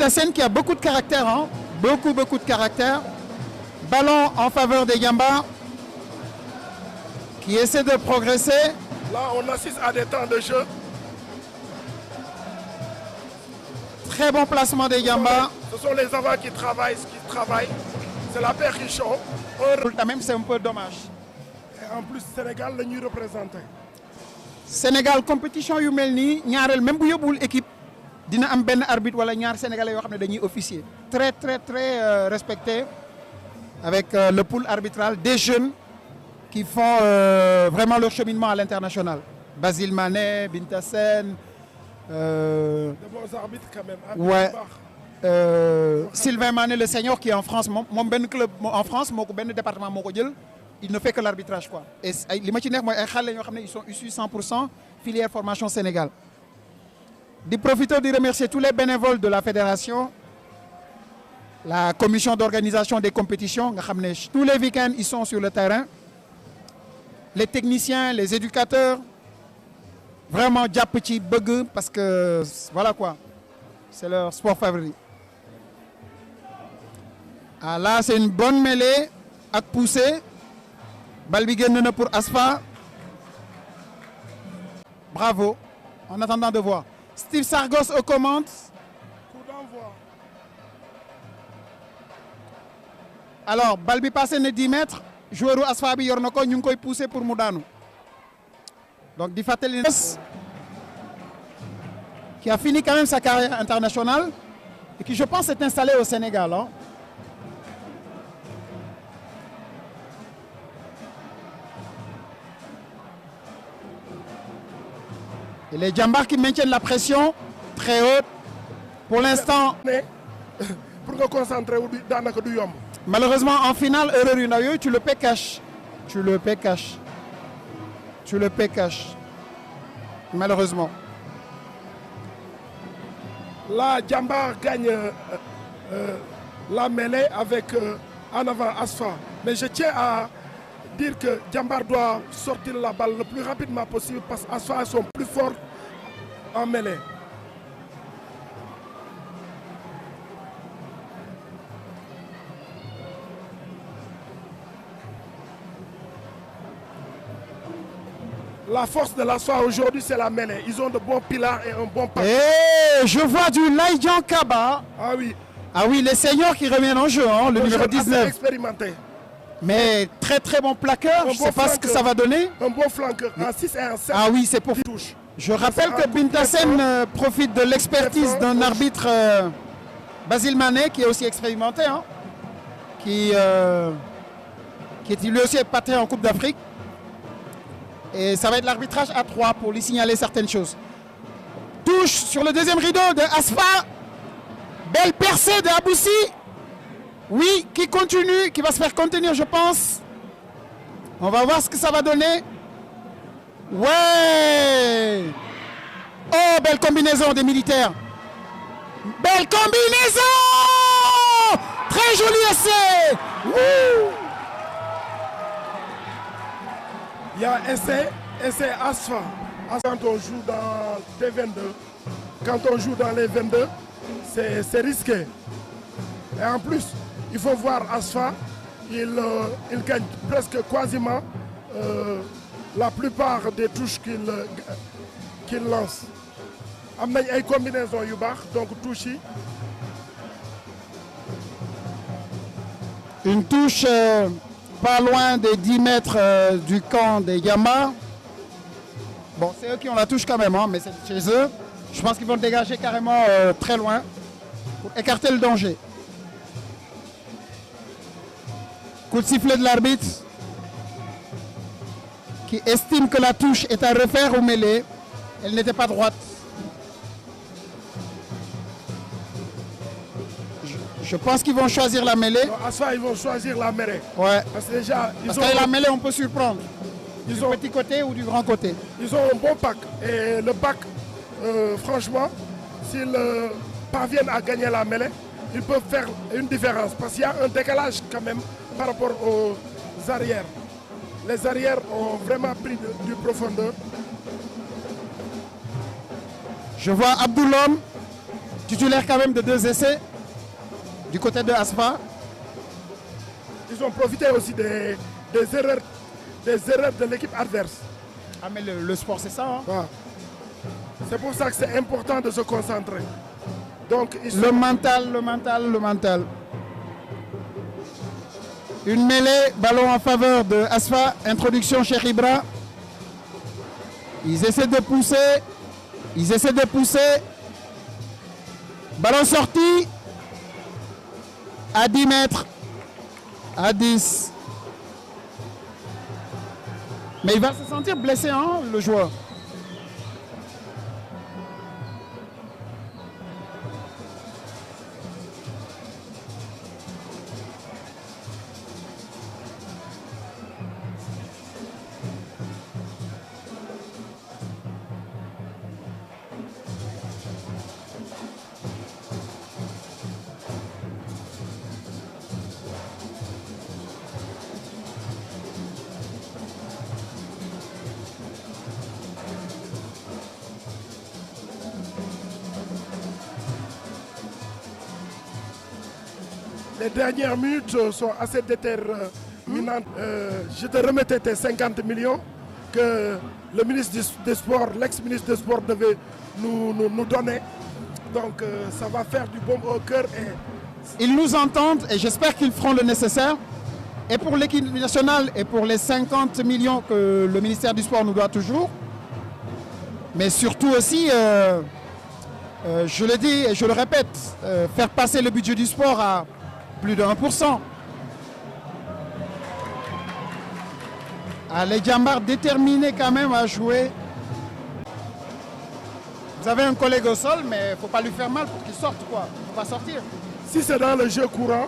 Bintasen qui a beaucoup de caractère, hein? Beaucoup de caractère. Ballon en faveur des Yamba qui essaie de progresser. Là, on assiste à des temps de jeu. Très bon placement des Yamba. Ce sont les avants qui travaillent. C'est la paire qui chauffe. Même c'est un peu dommage. Et en plus, Sénégal, le nous représenté. Sénégal, compétition yu melni ñaarel même bu yobul équipe dina am ben arbitre wala ñaar sénégalais yo xamné dañuy officier. Très respecté avec le pool arbitral des jeunes qui font vraiment leur cheminement à l'international. Basile Mané, Bintasen, de bons arbitres quand même. Ouais. Sylvain Mané le senior qui est en France, mon ben club en France, mon ben département moko jël, il ne fait que l'arbitrage quoi. Et li ma ci neex moy ay xalé ñoo xamné ils sont issus 100% filière formation Sénégal. Di profiter de remercier tous les bénévoles de la fédération, la commission d'organisation des compétitions nga xamné tous les week-ends ils sont sur le terrain. Les techniciens, les éducateurs, vraiment jàpp ci bëgg parce que voilà quoi. C'est leur sport favori. Ah là, c'est une bonne mêlée à pousser. Balbi génn pour Asfa. Bravo. En attendant de voir. Steve Sargos aux commandes. Coup d'envoi. Alors, Balbi passé de 10 mètres. Joueur Asfa bi yornako ñu ngi koy pousser pour mu daanu. Donc di fatali qui a fini quand même sa carrière internationale et qui je pense est installé au Sénégal. Hein. Et les Djambars qui maintiennent la pression très haute. Pour l'instant, pour concentrer dans du yom. Malheureusement en finale, erreur une tu le paies cash. Tu le paies cash. Tu le paies cash. Malheureusement. Là, Djambar gagne la mêlée avec en avant Asfa. Mais je tiens à dire que Djambar doit sortir la balle le plus rapidement possible parce qu'Asfa sont plus forts en mêlée. La force de l'Asfa aujourd'hui, c'est la mêlée. Ils ont de bons pilars et un bon pack. Et je vois du Laïdjan Kaba. Ah oui. Ah oui, les seniors qui reviennent en jeu, hein, le numéro 19. Expérimenté. Mais très bon plaqueur. Je ne sais pas ce que ça va donner. Un bon flanqueur, un 6 et un 7. Ah oui, c'est pour touche. Je rappelle que Bintasen profite de l'expertise d'un arbitre Basile Mané, qui est aussi expérimenté, hein, qui est lui aussi épaté en Coupe d'Afrique. Et ça va être l'arbitrage à 3 pour lui signaler certaines choses. Touche sur le deuxième rideau de Asfa. Belle percée de Aboussi. Oui, qui continue, qui va se faire contenir, je pense. On va voir ce que ça va donner. Ouais. Oh, belle combinaison des militaires. Belle combinaison. Très joli essai. Wouh. Il y a essai Asfa. Quand on joue dans les 22, quand on joue dans les 22, c'est risqué. Et en plus, il faut voir Asfa, il gagne presque quasiment la plupart des touches qu'il lance. Il y a une combinaison donc touche. Une touche pas loin des 10 mètres du camp des Yamba. Bon, c'est eux qui ont la touche quand même, hein, mais c'est chez eux. Je pense qu'ils vont dégager carrément très loin pour écarter le danger. Coup de sifflet de l'arbitre qui estime que la touche est à refaire au mêlée. Elle n'était pas droite. Je pense qu'ils vont choisir la mêlée. À ça, ils vont choisir la mêlée. Ouais. Parce que déjà, Parce qu'avec la mêlée, on peut surprendre. Du petit côté ou du grand côté. Ils ont un bon pack. Et le pack, franchement, s'ils parviennent à gagner la mêlée, ils peuvent faire une différence. Parce qu'il y a un décalage quand même par rapport aux arrières. Les arrières ont vraiment pris du profondeur. Je vois Abdoulom Titulaire quand même de 2 essais du côté de Asfa. Ils ont profité aussi des erreurs de l'équipe adverse. Ah mais le sport c'est ça. Hein. Voilà. C'est pour ça que c'est important de se concentrer. Donc, le mental. Une mêlée, ballon en faveur de Asfa, introduction chez Ibra. Ils essaient de pousser. Ballon sorti à 10 mètres, à 10. Mais il va se sentir blessé, hein, le joueur. Les dernières minutes sont assez déterminantes. Je te remettais tes 50 millions que le ministre des Sports, l'ex-ministre des Sports devait nous donner. Donc ça va faire du bon au cœur. Ils nous entendent et j'espère qu'ils feront le nécessaire. Et pour l'équipe nationale et pour les 50 millions que le ministère du Sport nous doit toujours. Mais surtout aussi, je le dis et je le répète, faire passer le budget du sport à plus de 1%. Ah, les Djambars déterminés quand même à jouer. Vous avez un collègue au sol, mais il ne faut pas lui faire mal pour qu'il sorte, quoi. Il ne faut pas sortir. Si c'est dans le jeu courant,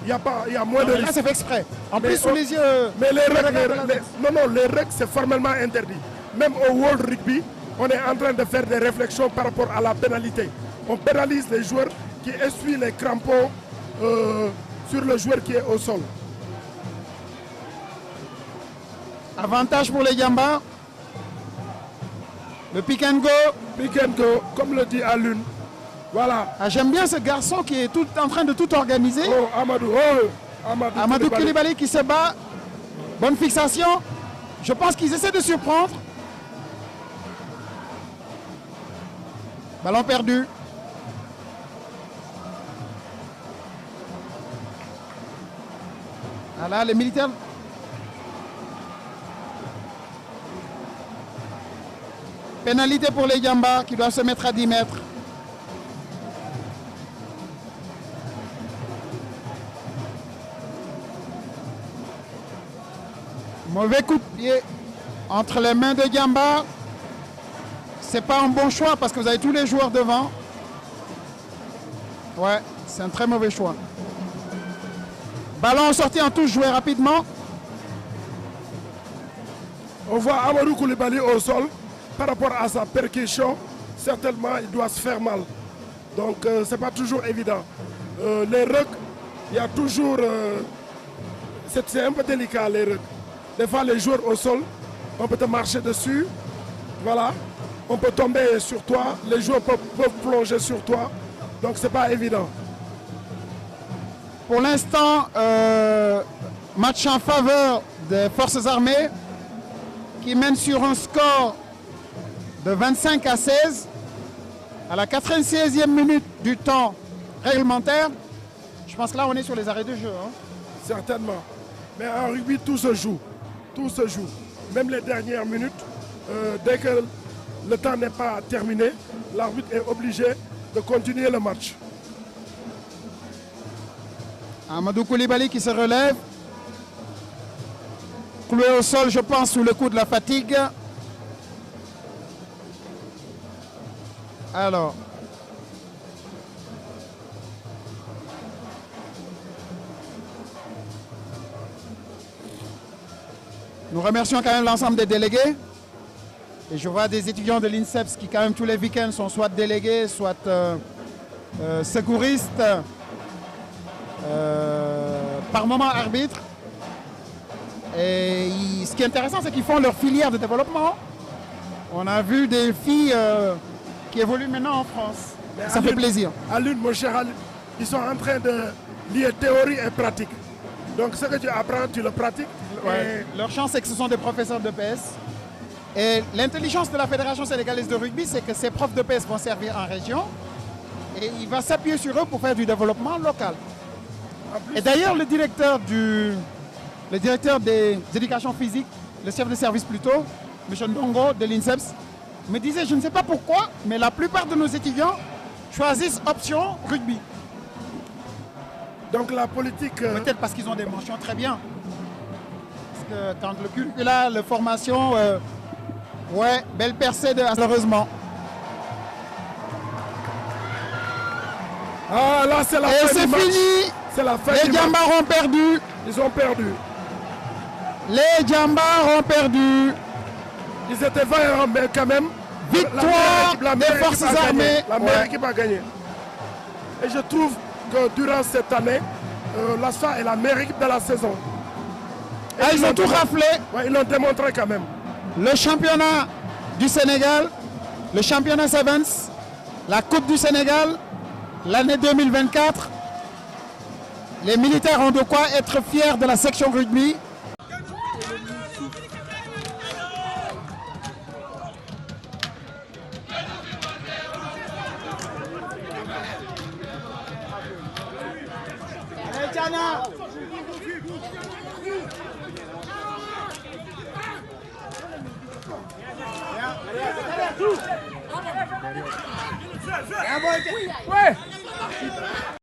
il y a moins de risques. Là, c'est fait exprès. En plus, sous les yeux... Mais les règles, c'est formellement interdit. Même au World Rugby, on est en train de faire des réflexions par rapport à la pénalité. On pénalise les joueurs qui essuient les crampons sur le joueur qui est au sol. Avantage pour les Djambars. Le pick and go. Pick and go, comme le dit Alun. Voilà. Ah, j'aime bien ce garçon qui est en train de tout organiser. Oh, Amadou Koulibaly qui se bat. Bonne fixation. Je pense qu'ils essaient de surprendre. Ballon perdu. Voilà, les militaires. Pénalité pour les Djambars qui doivent se mettre à 10 mètres. Mauvais coup de pied entre les mains de Djambars. C'est pas un bon choix parce que vous avez tous les joueurs devant. Ouais, c'est un très mauvais choix. Ballon sorti en touche, joué rapidement. On voit Amadou Koulibaly au sol. Par rapport à sa percussion, certainement il doit se faire mal. Donc c'est pas toujours évident. Les rucks, il y a toujours... c'est un peu délicat les rucks. Des fois les joueurs au sol, on peut te marcher dessus. Voilà. On peut tomber sur toi. Les joueurs peuvent plonger sur toi. Donc c'est pas évident. Pour l'instant, match en faveur des forces armées qui mènent sur un score de 25 à 16 à la 96e minute du temps réglementaire. Je pense que là on est sur les arrêts de jeu. Hein. Certainement. Mais en rugby tout se joue. Tout se joue. Même les dernières minutes, dès que le temps n'est pas terminé, l'arbitre est obligé de continuer le match. Amadou Koulibaly qui se relève. Cloué au sol, je pense, sous le coup de la fatigue. Alors. Nous remercions quand même l'ensemble des délégués. Et je vois des étudiants de l'INSEPS qui quand même tous les week-ends sont soit délégués, soit secouristes, par moment arbitres. Et ce qui est intéressant, c'est qu'ils font leur filière de développement. On a vu des filles qui évoluent maintenant en France. Ça fait plaisir. À l'une, mon cher Ali, ils sont en train de lier théorie et pratique. Donc ce que tu apprends, tu le pratiques. Ouais. Leur chance, c'est que ce sont des professeurs de PS. Et l'intelligence de la Fédération sénégalaise de rugby, c'est que ces profs de PS vont servir en région et il va s'appuyer sur eux pour faire du développement local. Et d'ailleurs, le directeur des éducations physiques, le chef de service plutôt, M. Ndongo de l'INSEPS, me disait, je ne sais pas pourquoi, mais la plupart de nos étudiants choisissent option rugby. Donc la politique... Peut-être parce qu'ils ont des mentions très bien. Parce que quand le curricula, la formation... ouais, belle percée malheureusement. Ah là c'est la et fin c'est du match. Fini. C'est la fin Les Djambars ont perdu. Ils ont perdu. Les Djambars ont perdu. Ils étaient vaillants, mais quand même. Victoire des forces armées. La meilleure équipe a gagné. Et je trouve que durant cette année, l'ASFA est la meilleure équipe de la saison. Et ils ont tout raflé. Ouais, ils l'ont démontré quand même. Le championnat du Sénégal, le championnat Sevens, la Coupe du Sénégal, l'année 2024. Les militaires ont de quoi être fiers de la section rugby. Ouais.